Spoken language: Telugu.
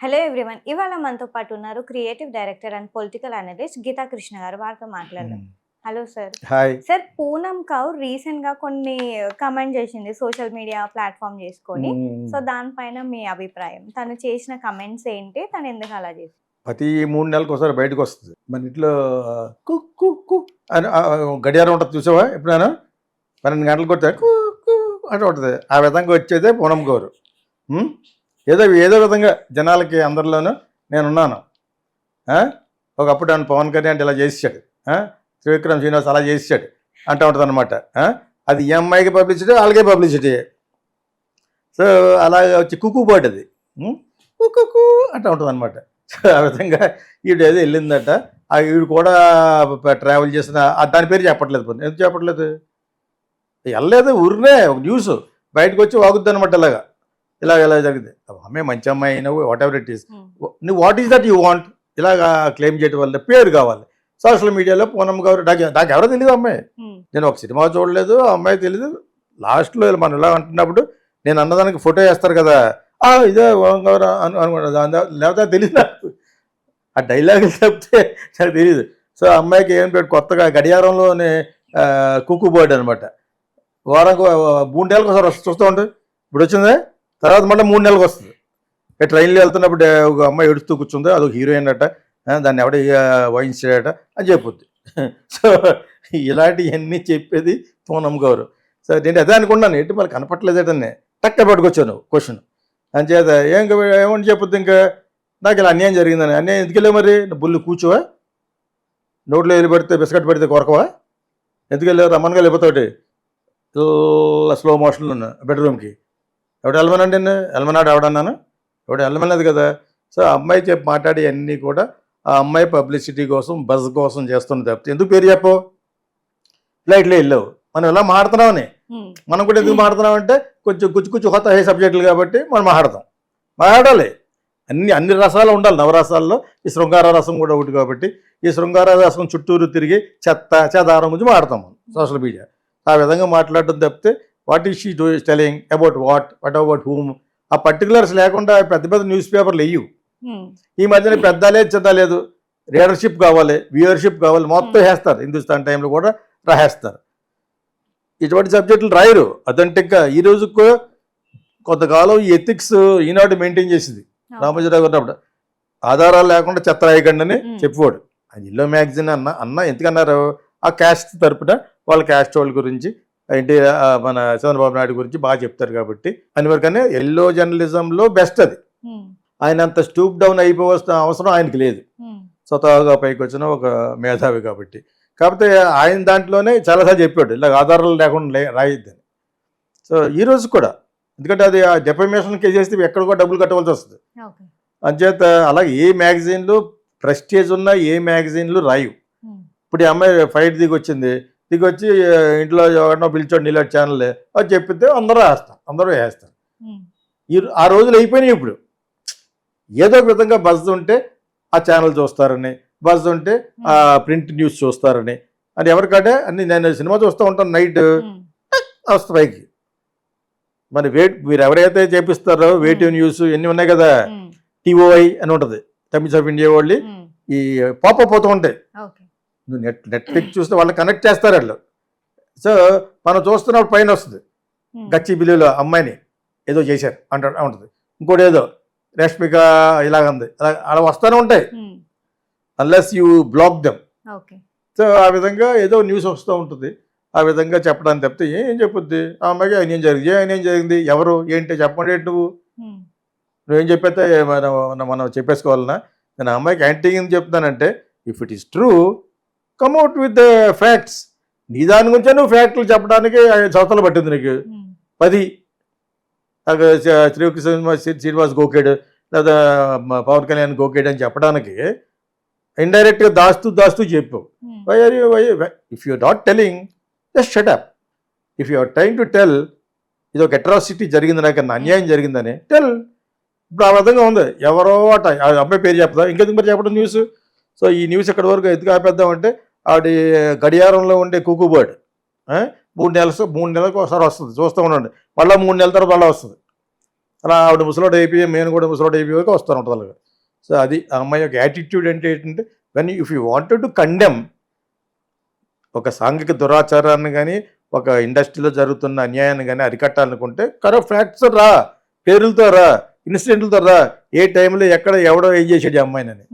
Hello everyone. ఇవాళ మనతో పాటు ఉన్నారు creative director and political analyst Geetha Krishna garu. వారితో మాట్లాడదాం. Hmm. Hello sir. Hi. Sir, Poonam Kaur రీసెంట్‌గా కొన్ని కమెంట్ చేసింది సోషల్ మీడియా ప్లాట్‌ఫార్మ్ చేసుకొని. హ్మ్. సో, దానిపైన మీ అభిప్రాయం? తను చేసిన కమెంట్స్ ఏంటి? తను ఎందుకు అలా చేసింది? ప్రతి 3 నెలలకోసారి బయటకొస్తది. మన ఇంట్లో కుక్ కుక్ కుక్ అని గడియారం ఉంటది చూసావా ఎప్పుడైనా? 12 గంటలకు కొడితే కు కు అంటూ ఉంటది. ఆ విధంగా వచ్చేదే పూనమ్ కౌరు. హ్మ్. ఏదో ఏదో విధంగా జనాలకి అందరిలోనూ నేనున్నాను. ఆ! ఒకప్పుడు నన్ను పవన్ కళ్యాణ్ అంటే ఇలా చేసేసాడు. త్రివిక్రమ్ శ్రీనివాస్ అలా చేసేసాడు అంటూ ఉంటదనమాట. అది ఈ అమ్మాయికి పబ్లిసిటీ, వాళ్ళకే పబ్లిసిటీ. సో, అలాగ వచ్చి కుక్కు బర్డ్ అది. కుక్కు అంటూ ఉంటుందన్నమాట. సో, ఆ విధంగా ఈవిడేదో వెళ్ళిందట. ఈవిడ కూడా ట్రావెల్ చేసిన దాని పేరు చెప్పట్లేదు. ఎందుకు చెప్పట్లేదు? వెళ్ళలేదు, ఊరినే ఒక న్యూస్ బయటకు వచ్చి వాగుద్ది అనమాట. ఇలాగా ఇలా జరిగింది. అమ్మాయి మంచి అమ్మాయి అయినా వాట్ ఎవర్ ఇట్ ఈస్, నువ్వు what is that you want ఇలాగా క్లెయిమ్ చేయడం వల్ల పేరు కావాలి. సోషల్ మీడియాలో పూనమ్ గారు నాకు ఎవరో తెలియదు అమ్మాయి. నేను ఒక సినిమా చూడలేదు, ఆ అమ్మాయి తెలియదు. లాస్ట్లో మనం ఇలా అంటున్నప్పుడు నేను అన్నదానికి ఫోటో వేస్తారు కదా, ఇదే పూనమ్ గారు అనుకుంటా, లేకపోతే తెలియదు నాకు. ఆ డైలాగులు చెప్తే నాకు తెలియదు. సో, అమ్మాయికి ఏం పెట్టి కొత్తగా గడియారంలోనే కుక్కు బర్డ్ అనమాట. వారానికి 3 నెలలకు ఒకసారి చూస్తూ ఉంటుంది. ఇప్పుడు వచ్చిందే, తర్వాత మళ్ళీ 3 నెలలకు వస్తుంది. ట్రైన్లో వెళ్తున్నప్పుడు ఒక అమ్మాయి ఏడుస్తూ కూర్చుంది, అదొక హీరోయిన్ అట, దాన్ని ఎవడ వాయించాడట అని చెప్పుద్ది. సో, ఇలాంటివన్నీ చెప్పేది పూనమ్ కౌరు. సో, నేను అదే అనుకున్నాను, ఏంటి మళ్ళీ కనపట్లేదేటని టక్క పట్టుకొచ్చాను క్వశ్చన్. అంచేత ఏమని చెప్పుద్ది, ఇంకా నాకు ఇలా అన్యాయం జరిగిందని. అన్యాయం ఎందుకెళ్ళావు మరి? బుల్లు కూర్చోవా, నోట్లో వెళ్ళి పెడితే బిస్కెట్ పెడితే కొరకవా? ఎందుకు వెళ్ళావు? రమ్మన్గా వెళ్ళిపోతాడు స్లో మోషన్లో బెడ్రూమ్కి. ఎవడు వెళ్ళమనండి, వెళ్ళమన్నాడు ఎవడన్నాను? ఎవడు వెళ్ళమన్నది కదా. సో, అమ్మాయి చెప్పి మాట్లాడి అన్నీ కూడా ఆ అమ్మాయి పబ్లిసిటీ కోసం, బజ్ కోసం చేస్తున్న తప్పితే ఎందుకు పేరు చెప్పవు? ఫ్లైట్లో వెళ్ళావు, మనం ఇలా మాట్లాడుతున్నామని. మనం కూడా ఎందుకు మాట్లాడుతున్నామంటే కొంచెం కుచ్చు కొత్త హై సబ్జెక్టులు కాబట్టి మనం మాట్లాడాలి. అన్ని రసాలు ఉండాలి. నవరసాల్లో ఈ శృంగార రసం కూడా ఒకటి కాబట్టి ఈ శృంగార రసం చుట్టూరు తిరిగి చెదారం గురించి మాట్లాడతాం మనం సోషల్ మీడియా. ఆ విధంగా మాట్లాడడం తప్పితే what is she telling about what about whom, ఆ పర్టికులర్స్ లేకుండా పెద్ద పెద్ద న్యూస్ పేపర్లు వెయ్యు. ఈ మధ్యన పెద్ద లేదు చిన్న లేదు, రీడర్షిప్ కావాలి, వ్యూయర్షిప్ కావాలి, మొత్తం వేస్తారు. హిందుస్థాన్ టైంలో కూడా రాసేస్తారు. ఇటువంటి సబ్జెక్టులు రాయరు అథెంటిక్గా. ఈ రోజుకు కొంతకాలం ఈ ఎథిక్స్ ఈనాడు మెయింటైన్ చేసింది. రామోజీరావు గారు ఉన్నప్పుడు ఆధారాలు లేకుండా చెత్త రాయకండి అని చెప్పేవాడు. అది ఇల్లో మ్యాగజైన్ అన్న ఎందుకన్నారు? ఆ క్యాస్ట్ తరపున వాళ్ళ క్యాస్ట్ వాళ్ళ గురించి ఏంటి మన చంద్రబాబు నాయుడు గురించి బాగా చెప్తారు కాబట్టి అని వరకనే ఎల్లో జర్నలిజంలో బెస్ట్ అది. ఆయన అంత స్టూప్ డౌన్ అయిపోవలసిన అవసరం ఆయనకి లేదు, స్వతహాగా పైకి వచ్చిన ఒక మేధావి కాబట్టి. కాకపోతే ఆయన దాంట్లోనే చాలాసార్లు చెప్పాడు ఇలా ఆధారాలు లేకుండా రాయిద్దని. సో, ఈ రోజు కూడా ఎందుకంటే అది ఆ డెఫమేషన్ కేసు చేస్తే ఎక్కడ కూడా డబ్బులు కట్టవలసి వస్తుంది. అంచేత అలాగే ఏ మ్యాగజైన్లు ప్రెస్టేజ్ ఉన్న ఏ మ్యాగజైన్లు రాయు. ఇప్పుడు ఈ అమ్మాయి ఫైట్ దిగొచ్చింది, దిగొచ్చి ఇంట్లో ఎవరినో పిలిచాడు నీలాంటి ఛానల్ అది చెప్పితే అందరూ వేస్తారు. ఆ రోజులు అయిపోయినాయి. ఇప్పుడు ఏదో ఒక విధంగా బజ్ ఉంటే ఆ ఛానల్ చూస్తారని, బజ్ ఉంటే ఆ ప్రింట్ న్యూస్ చూస్తారని, అది ఎవరికంటే అన్ని నేను సినిమా చూస్తూ ఉంటాను నైట్ వస్తా పైకి. మరి మీరు ఎవరైతే చేపిస్తారో వేటివ్ న్యూస్ ఎన్ని ఉన్నాయి కదా, టీఓఐ అని ఉంటుంది టైమ్స్ ఆఫ్ ఇండియా వాళ్ళు, ఈ పాపప్ పోతూ ఉంటాయి. నువ్వు నెట్ఫ్లిక్స్ చూస్తే వాళ్ళు కనెక్ట్ చేస్తారు వాళ్ళు. సో, మనం చూస్తున్నప్పుడు పైన వస్తుంది గచ్చి బిల్లులో అమ్మాయిని ఏదో చేశారు ఉంటుంది, ఇంకోటి ఏదో రష్మిక ఇలాగంది, అలా వస్తూనే ఉంటాయి unless you block them. So, ఆ విధంగా ఏదో న్యూస్ వస్తూ ఉంటుంది. ఆ విధంగా చెప్పడానికి తప్పితే ఏం చెప్పుద్ది ఆ అమ్మాయికి ఆయన జరిగింది ఎవరు ఏంటి చెప్పండి, నువ్వేం చెప్పేస్తే మనం చెప్పేసుకోవాలన్నా? నేను ఆ అమ్మాయికి యాంటీ ఏం చెప్తానంటే, if it is true come out with the facts. నీ దాని గురించే నువ్వు ఫ్యాక్ట్లు చెప్పడానికి 5 సంవత్సరాలు పట్టింది నీకు, 10. శ్రీనివాస్ గోకేడ్ లేదా పవన్ కళ్యాణ్ గోకేడ్ అని చెప్పడానికి ఇండైరెక్ట్గా దాస్తూ చెప్పు. If you not telling just shut up. If you are trying to tell ఇది ఒక అట్రాసిటీ జరిగింది, నాకన్నా అన్యాయం జరిగిందని టెల్. ఇప్పుడు ఆ విధంగా ఉంది. ఎవరో అబ్బాయి పేరు చెప్తా, ఇంకెందుకు మరి చెప్పడం న్యూస్? సో, ఈ న్యూస్ ఎక్కడి వరకు ఎందుకు ఆపేద్దామంటే ఆవిడ గడియారంలో ఉండే కుక్కు బర్డ్ 3 నెలలకు ఒకసారి వస్తుంది, చూస్తూ ఉండండి. మళ్ళీ 3 నెలల తర్వాత మళ్ళీ వస్తుంది. అలా ఆవిడ ముసలోడు అయిపోయి నేను కూడా ముసలోడు అయిపోయాక వస్తాను ఉంటుంది అలాగా. సో అది ఆ అమ్మాయి యొక్క యాటిట్యూడ్ అంటే ఏంటంటే when if you wanted to condemn ఒక సాంఘిక దురాచారాన్ని కానీ ఒక ఇండస్ట్రీలో జరుగుతున్న అన్యాయాన్ని కానీ అరికట్టాలనుకుంటే కరెక్ట్ ఫ్యాక్ట్స్ రా, పేర్లతో రా, ఇన్సిడెంట్లతో రా, ఏ టైంలో ఎక్కడ ఎవడో ఏం చేసాడు ఈ అమ్మాయినని.